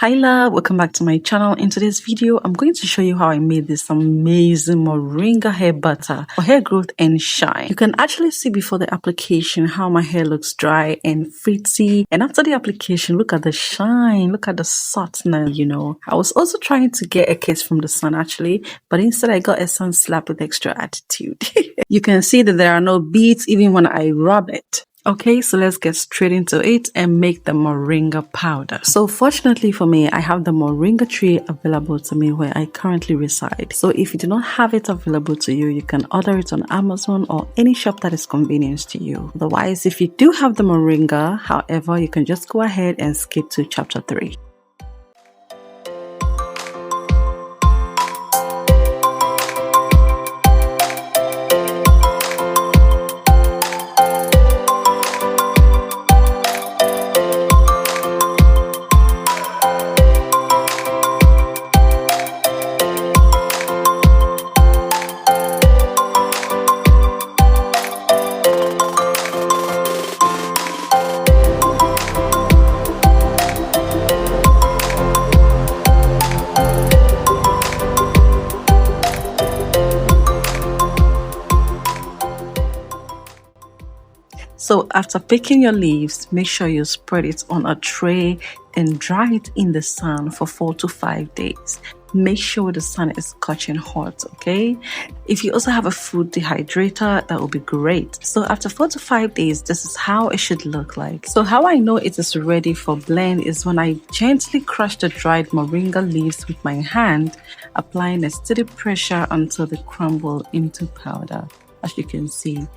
Hi love, welcome back to my channel. In today's video, I'm going to show you how I made this amazing Moringa hair butter for hair growth and shine. You can actually see before the application how my hair looks dry and frizzy, and after the application, look at the shine, look at the softness. I was also trying to get a kiss from the sun actually, but instead I got a sun slap with extra attitude. You can see that there are no beads even when I rub it. Okay, so let's get straight into it and make the Moringa powder. So fortunately for me, I have the Moringa tree available to me where I currently reside. So if you do not have it available to you, you can order it on Amazon or any shop that is convenient to you. Otherwise, if you do have the Moringa, however, you can just go ahead and skip to chapter 3. So after picking your leaves, make sure you spread it on a tray and dry it in the sun for 4 to 5 days. Make sure the sun is scorching hot, okay? If you also have a food dehydrator, that would be great. So after 4 to 5 days, this is how it should look like. So how I know it is ready for blend is when I gently crush the dried moringa leaves with my hand, applying a steady pressure until they crumble into powder, as you can see.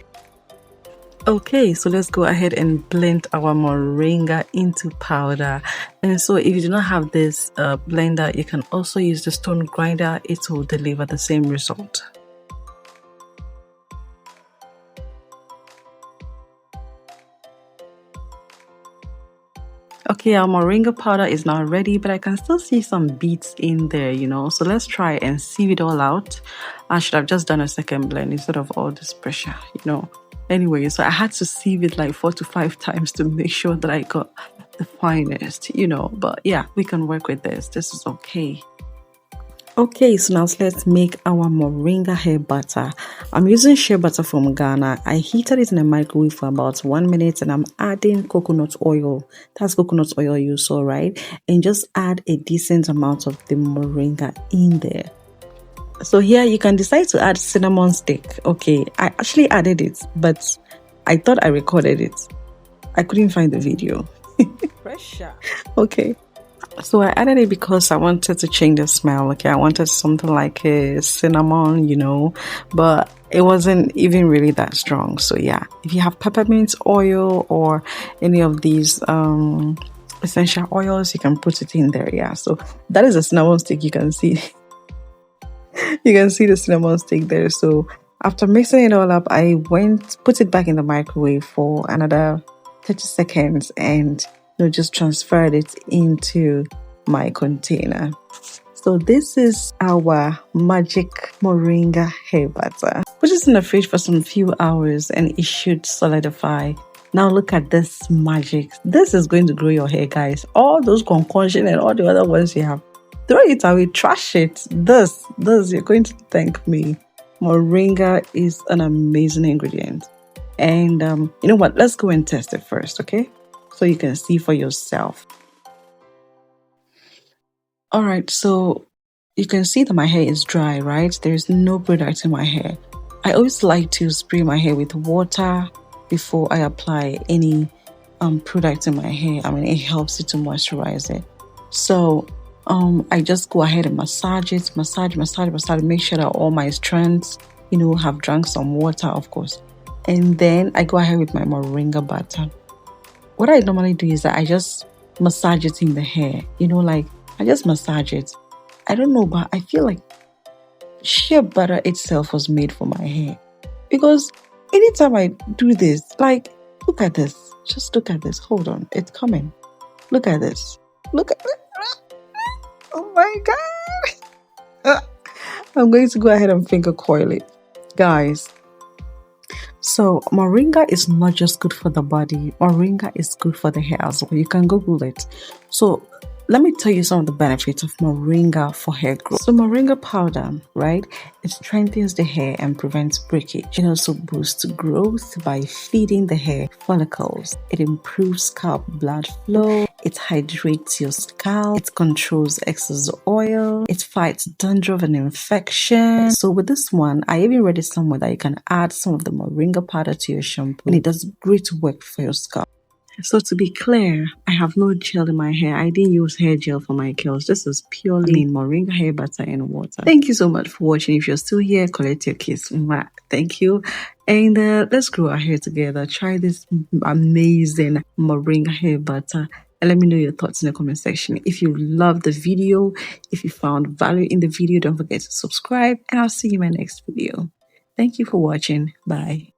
Okay, so let's go ahead and blend our moringa into powder. And so if you do not have this blender, you can also use the stone grinder. It will deliver the same result. Okay, our moringa powder is now ready, but I can still see some beads in there, so let's try and sieve it all out. I should have just done a second blend instead of all this pressure, Anyway, so I had to sieve it like 4 to 5 times to make sure that I got the finest, but yeah, we can work with this. This is okay. Okay, so now let's make our moringa hair butter. I'm using shea butter from Ghana. I heated it in a microwave for about 1 minute and I'm adding coconut oil. That's coconut oil you saw, right? And just add a decent amount of the moringa in there. So here you can decide to add cinnamon stick. Okay, I actually added it, but I thought I recorded it. I couldn't find the video. Pressure. Okay. So I added it because I wanted to change the smell. Okay, I wanted something like a cinnamon, but it wasn't even really that strong. So yeah, if you have peppermint oil or any of these essential oils, you can put it in there. Yeah, so that is a cinnamon stick. You can see. You can see the cinnamon stick there. So after mixing it all up, I put it back in the microwave for another 30 seconds and just transferred it into my container. So this is our magic moringa hair butter. Put it in the fridge for some few hours and it should solidify. Now look at this magic. This is going to grow your hair, guys. All those concoction and all the other ones you have, throw it away, trash it. This, you're going to thank me. Moringa is an amazing ingredient. And you know what? Let's go and test it first, okay? So you can see for yourself. All right, so you can see that my hair is dry, right? There's no product in my hair. I always like to spray my hair with water before I apply any product in my hair. I mean, it helps it to moisturize it. So I just go ahead and massage it, massage, make sure that all my strands, have drunk some water, of course. And then I go ahead with my moringa butter. What I normally do is that I just massage it in the hair, I just massage it. I don't know, but I feel like shea butter itself was made for my hair. Because anytime I do this, look at this. Just look at this. Hold on. It's coming. Look at this. Look at it. Oh my God. I'm going to go ahead and finger coil it. Guys, so moringa is not just good for the body. Moringa is good for the hair as well. You can Google it. So let me tell you some of the benefits of moringa for hair growth. So moringa powder, right? It strengthens the hair and prevents breakage. It also boosts growth by feeding the hair follicles. It improves scalp blood flow. It hydrates your scalp. It controls excess oil. It fights dandruff and infection. So with this one, I even read it somewhere that you can add some of the moringa powder to your shampoo, and it does great work for your scalp. So to be clear, I have no gel in my hair. I didn't use hair gel for my curls. This is purely moringa hair butter and water. Thank you so much for watching. If you're still here, collect your kiss. Thank you. And let's grow our hair together. Try this amazing moringa hair butter. And let me know your thoughts in the comment section. If you loved the video, if you found value in the video, don't forget to subscribe. And I'll see you in my next video. Thank you for watching. Bye.